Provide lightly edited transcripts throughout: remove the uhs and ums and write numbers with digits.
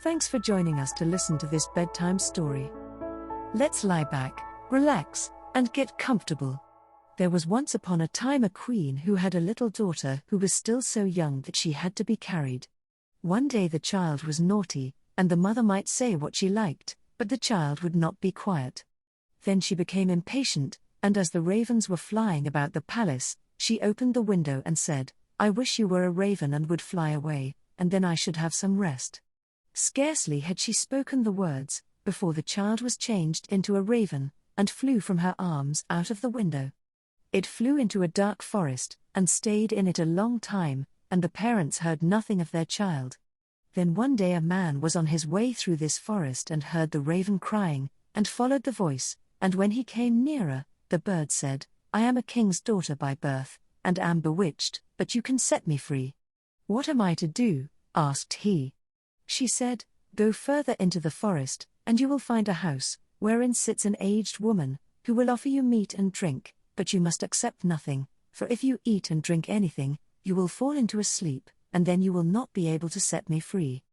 Thanks for joining us to listen to this bedtime story. Let's lie back, relax, and get comfortable. There was once upon a time a queen who had a little daughter who was still so young that she had to be carried. One day the child was naughty, and the mother might say what she liked, but the child would not be quiet. Then she became impatient, and as the ravens were flying about the palace, she opened the window and said, "I wish you were a raven and would fly away, and then I should have some rest." Scarcely had she spoken the words, before the child was changed into a raven, and flew from her arms out of the window. It flew into a dark forest, and stayed in it a long time, and the parents heard nothing of their child. Then one day a man was on his way through this forest and heard the raven crying, and followed the voice, and when he came nearer, the bird said, "I am a king's daughter by birth, and am bewitched, but you can set me free." "What am I to do?" asked he. She said, "Go further into the forest, and you will find a house, wherein sits an aged woman, who will offer you meat and drink, but you must accept nothing, for if you eat and drink anything, you will fall into a sleep, and then you will not be able to set me free.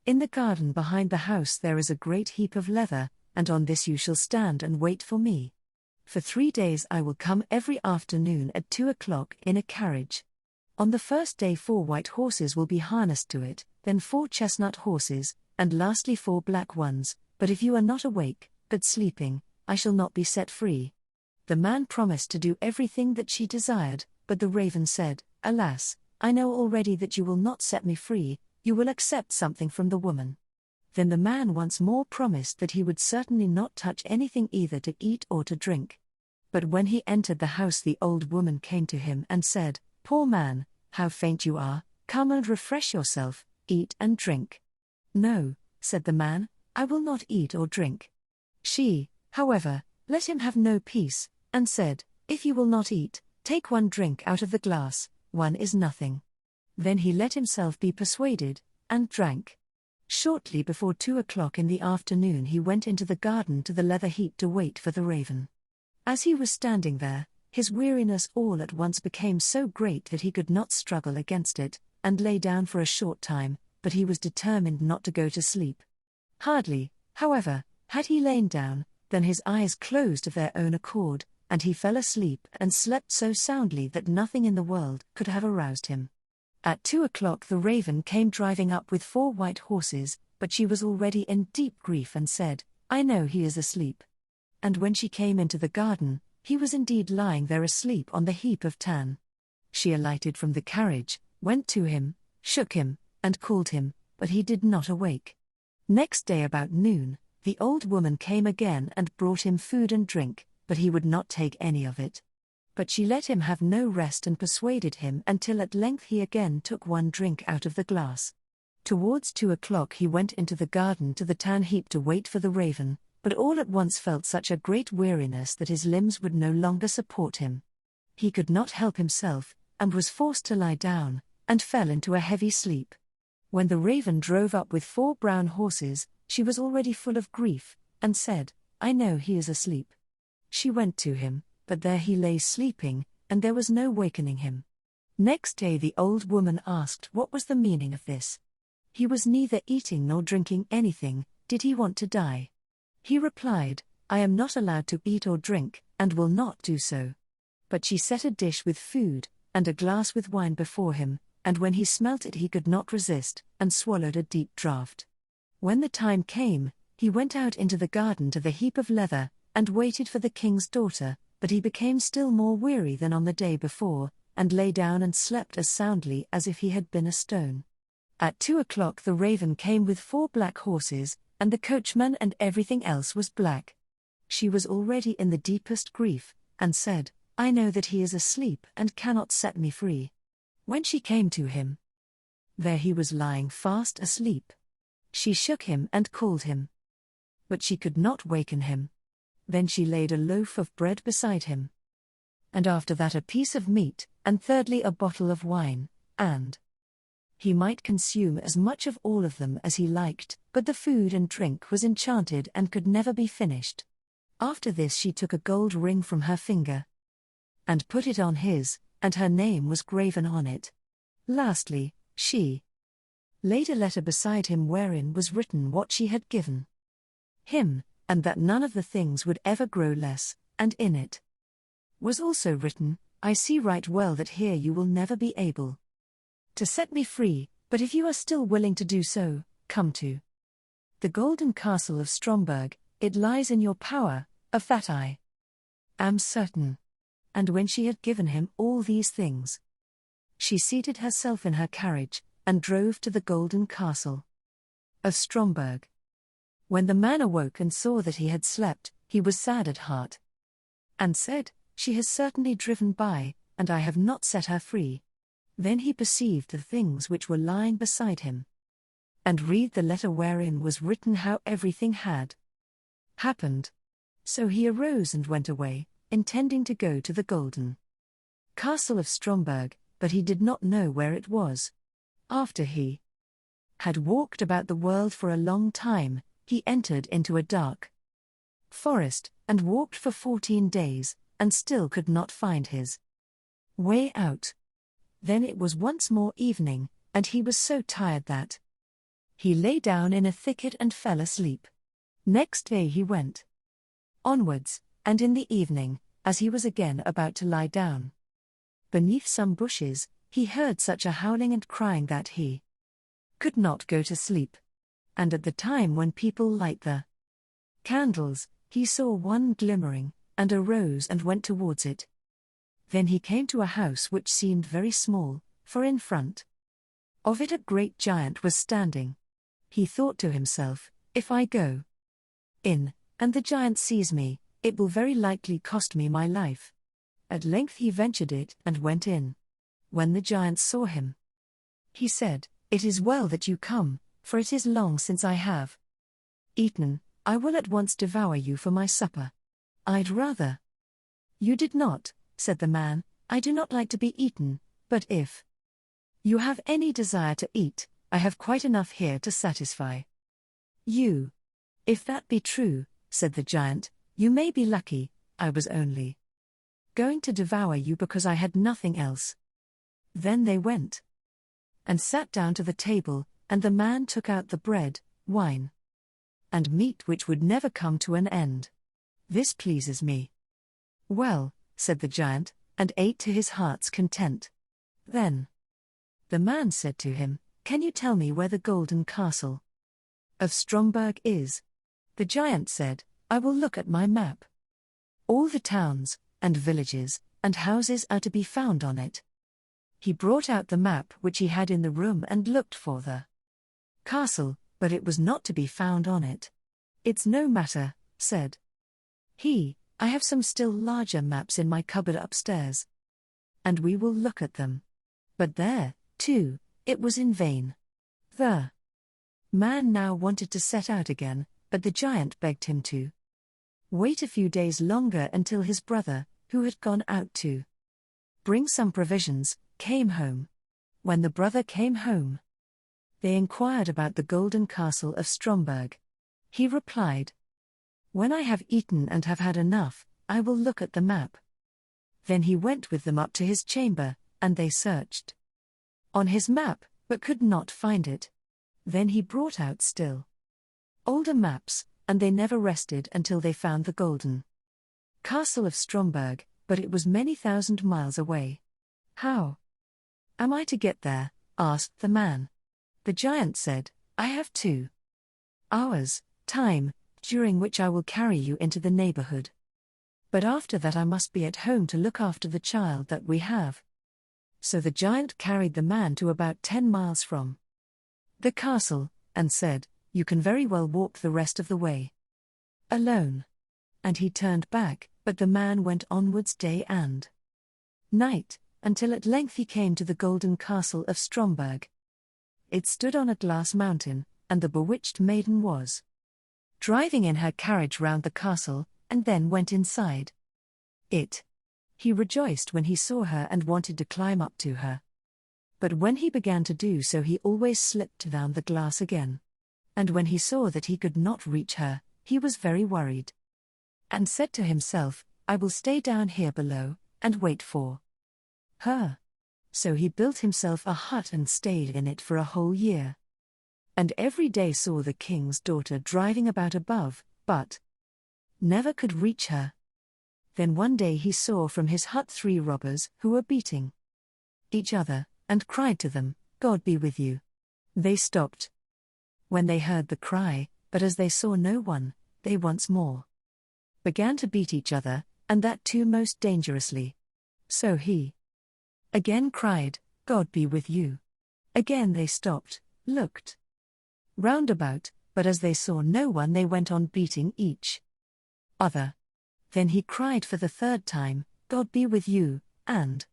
In the garden behind the house there is a great heap of leather, and on this you shall stand and wait for me. For 3 days I will come every afternoon at 2 o'clock in a carriage. On the first day 4 white horses will be harnessed to it, then 4 chestnut horses, and lastly 4 black ones, but if you are not awake, but sleeping, I shall not be set free." The man promised to do everything that she desired, but the raven said, "Alas, I know already that you will not set me free, you will accept something from the woman." Then the man once more promised that he would certainly not touch anything either to eat or to drink. But when he entered the house the old woman came to him and said, "Poor man, how faint you are, come and refresh yourself, eat and drink." "No," said the man, "I will not eat or drink." She, however, let him have no peace, and said, "If you will not eat, take 1 drink out of the glass, 1 is nothing." Then he let himself be persuaded, and drank. Shortly before 2 o'clock in the afternoon he went into the garden to the leather heap to wait for the raven. As he was standing there, his weariness all at once became so great that he could not struggle against it, and lay down for a short time, but he was determined not to go to sleep. Hardly, however, had he lain down, than his eyes closed of their own accord, and he fell asleep and slept so soundly that nothing in the world could have aroused him. At 2 o'clock the raven came driving up with 4 white horses, but she was already in deep grief and said, "I know he is asleep." And when she came into the garden, he was indeed lying there asleep on the heap of tan. She alighted from the carriage, went to him, shook him, and called him, but he did not awake. Next day about noon, the old woman came again and brought him food and drink, but he would not take any of it. But she let him have no rest and persuaded him until at length he again took 1 drink out of the glass. Towards 2 o'clock he went into the garden to the tan heap to wait for the raven, but all at once felt such a great weariness that his limbs would no longer support him. He could not help himself, and was forced to lie down, and fell into a heavy sleep. When the raven drove up with 4 brown horses, she was already full of grief, and said, "I know he is asleep." She went to him, but there he lay sleeping, and there was no wakening him. Next day the old woman asked what was the meaning of this. He was neither eating nor drinking anything, did he want to die? He replied, "I am not allowed to eat or drink, and will not do so." But she set a dish with food, and a glass with wine before him, and when he smelt it he could not resist, and swallowed a deep draught. When the time came, he went out into the garden to the heap of leather, and waited for the king's daughter, but he became still more weary than on the day before, and lay down and slept as soundly as if he had been a stone. At 2 o'clock the raven came with 4 black horses, and the coachman and everything else was black. She was already in the deepest grief, and said, "I know that he is asleep and cannot set me free." When she came to him, there he was lying fast asleep. She shook him and called him, but she could not waken him. Then she laid a loaf of bread beside him, and after that a piece of meat, and thirdly a bottle of wine, and he might consume as much of all of them as he liked, but the food and drink was enchanted and could never be finished. After this she took a gold ring from her finger, and put it on his, and her name was graven on it. Lastly, she laid a letter beside him wherein was written what she had given him, and that none of the things would ever grow less, and in it was also written, I see right well that here you will never be able to set me free, but if you are still willing to do so, come to the golden castle of Stromberg, it lies in your power, of that I am certain. And when she had given him all these things, she seated herself in her carriage, and drove to the golden castle of Stromberg. When the man awoke and saw that he had slept, he was sad at heart, and said, She has certainly driven by, and I have not set her free. Then he perceived the things which were lying beside him, and read the letter wherein was written how everything had happened. So he arose and went away, intending to go to the golden castle of Stromberg, but he did not know where it was. After he had walked about the world for a long time, he entered into a dark forest, and walked for 14 days, and still could not find his way out. Then it was once more evening, and he was so tired that he lay down in a thicket and fell asleep. Next day he went onwards, and in the evening, as he was again about to lie down beneath some bushes, he heard such a howling and crying that he could not go to sleep. And at the time when people light the candles, he saw one glimmering, and arose and went towards it. Then he came to a house which seemed very small, for in front of it a great giant was standing. He thought to himself, If I go in, and the giant sees me, it will very likely cost me my life. At length he ventured it and went in. When the giant saw him, he said, It is well that you come, for it is long since I have eaten. I will at once devour you for my supper. I'd rather you did not, said the man. I do not like to be eaten, but if you have any desire to eat, I have quite enough here to satisfy you. If that be true, said the giant, you may be lucky. I was only going to devour you because I had nothing else. Then they went and sat down to the table, and the man took out the bread, wine, and meat which would never come to an end. This pleases me well, said the giant, and ate to his heart's content. Then the man said to him, Can you tell me where the golden castle of Stromberg is? The giant said, I will look at my map. All the towns, and villages, and houses are to be found on it. He brought out the map which he had in the room and looked for the castle, but it was not to be found on it. It's no matter, said he, I have some still larger maps in my cupboard upstairs, and we will look at them. But there, too, it was in vain. The man now wanted to set out again, but the giant begged him to wait a few days longer until his brother, who had gone out to bring some provisions, came home. When the brother came home, they inquired about the golden castle of Stromberg. He replied, When I have eaten and have had enough, I will look at the map. Then he went with them up to his chamber, and they searched on his map, but could not find it. Then he brought out still older maps, and they never rested until they found the golden castle of Stromberg, but it was many thousand miles away. How am I to get there? Asked the man. The giant said, I have 2 hours' time, during which I will carry you into the neighborhood. But after that I must be at home to look after the child that we have. So the giant carried the man to about 10 miles from the castle, and said, You can very well walk the rest of the way alone. And he turned back, but the man went onwards day and night, until at length he came to the golden castle of Stromberg. It stood on a glass mountain, and the bewitched maiden was driving in her carriage round the castle, and then went inside it. He rejoiced when he saw her and wanted to climb up to her. But when he began to do so he always slipped down the glass again. And when he saw that he could not reach her, he was very worried, and said to himself, I will stay down here below, and wait for her. So he built himself a hut and stayed in it for a whole year. and every day saw the king's daughter driving about above, but never could reach her. Then one day he saw from his hut 3 robbers who were beating each other, and cried to them, "God be with you." They stopped when they heard the cry, but as they saw no one, they once more began to beat each other, and that too most dangerously. So he again cried, "God be with you." Again they stopped, looked round about, but as they saw no one, they went on beating each other. Then he cried for the 3rd time, "God be with you," and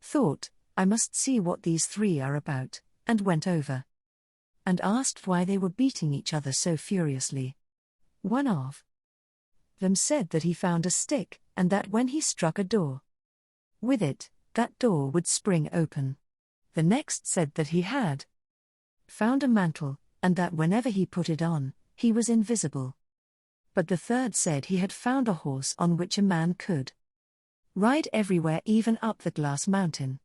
thought, "I must see what these 3 are about," and went over and asked why they were beating each other so furiously. One of them said that he found a stick, and that when he struck a door with it, that door would spring open. The next said that he had found a mantle, and that whenever he put it on, he was invisible. But the 3rd said he had found a horse on which a man could ride everywhere, even up the glass mountain.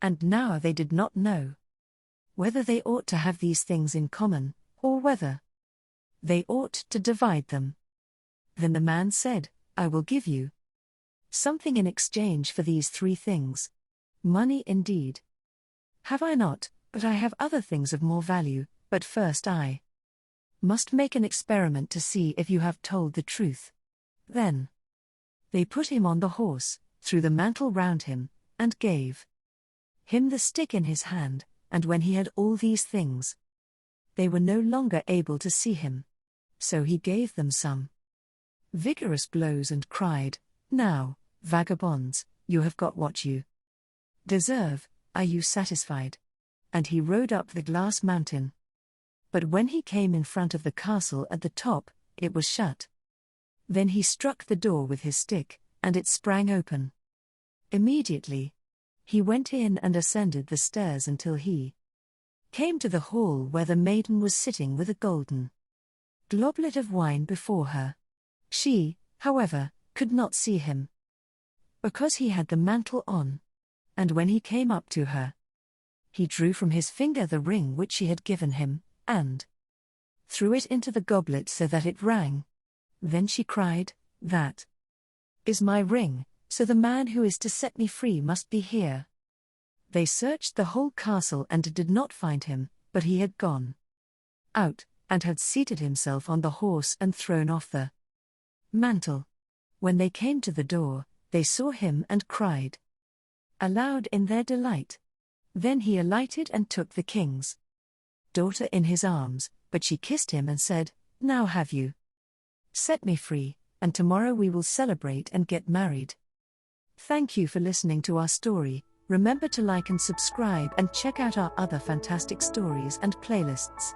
And now they did not know whether they ought to have these things in common, or whether they ought to divide them. Then the man said, "I will give you something in exchange for these 3 things. Money indeed have I not, but I have other things of more value, but first I must make an experiment to see if you have told the truth." Then they put him on the horse, threw the mantle round him, and gave him the stick in his hand, and when he had all these things, they were no longer able to see him. So he gave them some vigorous blows and cried, "Now, vagabonds, you have got what you deserve. Are you satisfied?" And he rode up the glass mountain. But when he came in front of the castle at the top, it was shut. Then he struck the door with his stick, and it sprang open. Immediately he went in and ascended the stairs until he came to the hall where the maiden was sitting with a golden goblet of wine before her. She, however, could not see him, because he had the mantle on. And when he came up to her, he drew from his finger the ring which she had given him, and threw it into the goblet so that it rang. Then she cried, "That is my ring, so the man who is to set me free must be here." They searched the whole castle and did not find him, but he had gone out, and had seated himself on the horse and thrown off the mantle. When they came to the door, they saw him and cried aloud in their delight. Then he alighted and took the king's daughter in his arms, but she kissed him and said, "Now have you set me free, and tomorrow we will celebrate and get married." Thank you for listening to our story. Remember to like and subscribe and check out our other fantastic stories and playlists.